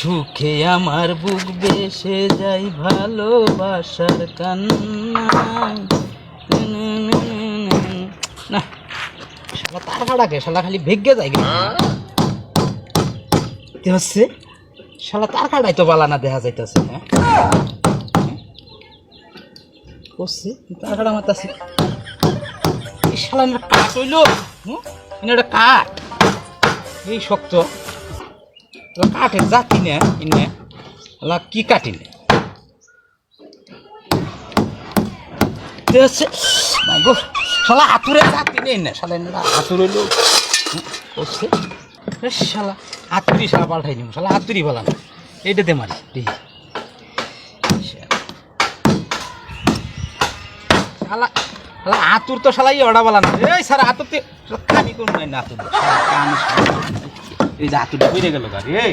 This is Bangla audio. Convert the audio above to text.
সুখে আমার বুক বেসে যাই ভালোবাসার কান্না। না শালা তার কাটাকে শালা খালি ভেগে যায় হচ্ছে শালা তার কাটাই তো বালানা দেখা যাইতেছে। হ্যাঁ করছি তার কাটা মারতেছি এই শালা কাঠ হইল। এটা কাঠ এই শক্ত কাঠের জাতি না ইনে কি কাটিনে শালা হাতুরে জাতি নেই না শালা হাতুর হইল করছে শালা হাতুরি শালা পাল্টাই নিব শালা হাতুরি বলা না এইটাতে মারি শালা শালা হাতুর তো শালাই ওটা বলা না এই স্যার হাতুরতে কামি করুন না হাতুর এই যে হাতুরটা বেড়ে গেল গাড়ি এই